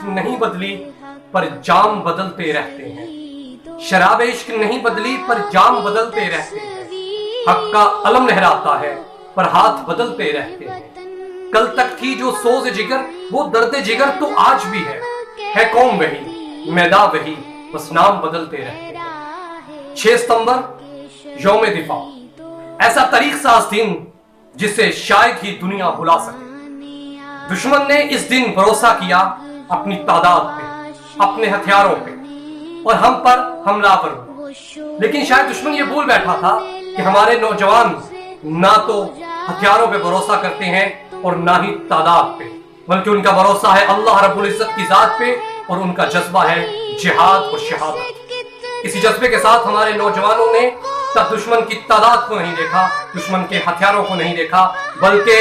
इश्क नहीं बदली पर जाम बदलते रहते हैं। शराब इश्क नहीं बदली पर जाम बदलते रहते हैं। हक का अलम लहराता है पर हाथ बदलते रहते हैं। कल तक थी जो सोज जिगर वो दर्द जिगर तो आज भी है कौम वही मैदान वही बस नाम बदलते रहते हैं। 6 सितंबर यौम दिफा, ऐसा तारीख साज दिन जिसे शायद ही दुनिया भुला सके। दुश्मन ने इस दिन भरोसा किया अपनी तादाद पे, अपने हथियारों पे और हम पर हमलावर हुए। लेकिन शायद दुश्मन ये भूल बैठा था कि हमारे नौजवान ना तो हथियारों पे भरोसा करते हैं और ना ही तादाद पे, बल्कि उनका भरोसा है अल्लाह रब्बुल इज्जत की जात पे और उनका जज्बा है जिहाद और शहादत। इसी जज्बे के साथ हमारे नौजवानों ने तब दुश्मन की तादाद को नहीं देखा, दुश्मन के हथियारों को नहीं देखा, बल्कि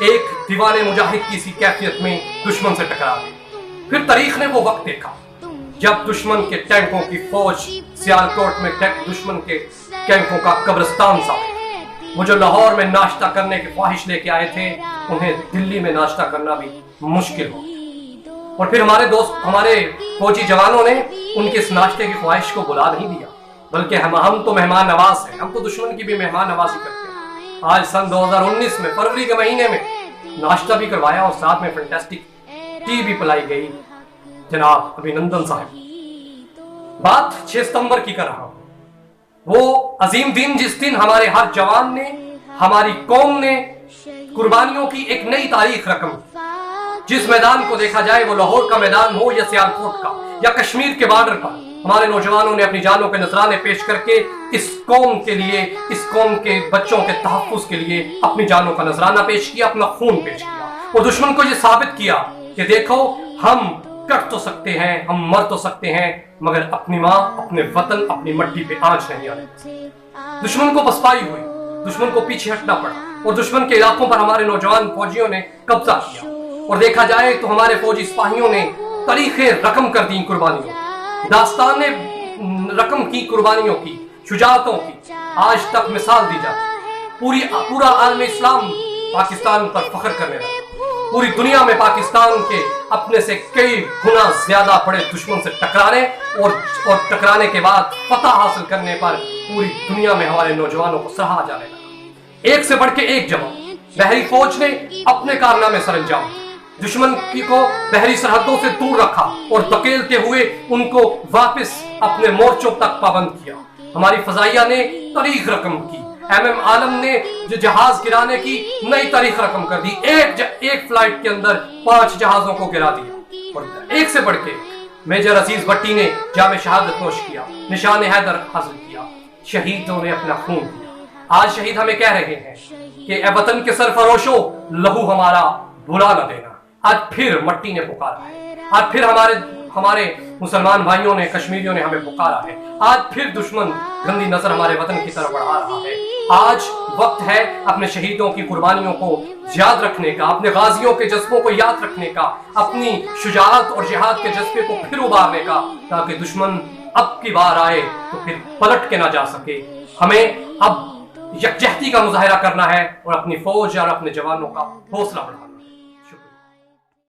एक दीवाने मुजाहिद की सी कैफियत में दुश्मन से टकरा गए। फिर तारीख ने वो वक्त देखा जब दुश्मन के टैंकों की फौज सियालकोट में दुश्मन के टैंकों का कब्रिस्तान सा, वो जो लाहौर में नाश्ता करने की ख्वाहिश लेके आए थे उन्हें दिल्ली में नाश्ता करना भी मुश्किल हो। और फिर हमारे फौजी जवानों ने उनके इस नाश्ते की ख्वाहिश को बुला नहीं दिया, बल्कि हम तो मेहमान नवाज हैं, हम तो दुश्मन की भी मेहमान नवाजी करते हैं। आज सन 2019 में फरवरी के महीने में नाश्ता भी करवाया और साथ में फैंटास्टिक टी भी पिलाई गई। जनाब अभिनंदन साहब, बात 6 सितंबर की कर रहा हूं, वो अजीम दिन जिस दिन हमारे हर जवान ने, हमारी कौम ने कुर्बानियों की एक नई तारीख रकम। जिस मैदान को देखा जाए वो लाहौर का मैदान हो या सियालकोट का या कश्मीर के बॉर्डर पर, हमारे नौजवानों ने अपनी जानों के नजराने पेश करके इस कौम के लिए, इस कौम के बच्चों के तहफ्फुज़ के लिए अपनी जानों का नजराना पेश किया, अपना खून पेश किया और दुश्मन को ये साबित किया कि देखो हम कट तो सकते हैं, हम मर तो सकते हैं, मगर अपनी माँ, अपने वतन, अपनी मट्टी पे आंच नहीं आने। दुश्मन को पसपाई हुई, दुश्मन को पीछे हटना पड़ा और दुश्मन के इलाकों पर हमारे नौजवान फौजियों ने कब्जा किया। और देखा जाए तो हमारे फौजी सिपाहियों ने तारीखें रकम कर दी कुर्बानियों, दास्ताने रकम की कुर्बानियों की, शुजाअतों की आज तक मिसाल दी जाती। पूरा आलम इस्लाम पाकिस्तान पर फख्र करने लगा। पूरी दुनिया में पाकिस्तान के अपने से कई गुना ज्यादा बड़े दुश्मन से टकराने और टकराने के बाद फतह हासिल करने पर पूरी दुनिया में हमारे नौजवानों को सराहा जाने लगा। एक से बढ़ के एक जवान बहरी फौज ने अपने कारनामे सरंजाम, दुश्मन को बहरी सरहदों से दूर रखा और धकेलते हुए उनको वापस अपने मोर्चों तक पाबंद किया। हमारी फजाइया ने तारीख रकम की, MM आलम ने जो जहाज गिराने की नई तारीख रकम कर दी। एक फ्लाइट के अंदर 5 जहाजों को गिरा दिया और एक से बढ़ के मेजर अजीज भट्टी ने जामे शहादत नोश किया, निशान हैदर हासिल किया, शहीदों ने अपना खून दिया। आज शहीद हमें कह रहे हैं कि ए वतन के सरफरोशो लहू हमारा भुला न देना। आज फिर मट्टी ने पुकारा है, आज फिर हमारे मुसलमान भाइयों ने, कश्मीरियों ने हमें पुकारा है। आज फिर दुश्मन गंदी नजर हमारे वतन की तरफ बढ़ा रहा है। आज वक्त है अपने शहीदों की कुर्बानियों को याद रखने का, अपने गाजियों के जज्बों को याद रखने का, अपनी शुजाअत और जिहाद के जज्बे को फिर उबारने का, ताकि दुश्मन अब की बार आए तो फिर पलट के ना जा सके। हमें अब यकजहती का मुजाहिरा करना है और अपनी फौज और अपने जवानों का हौसला बढ़ाना।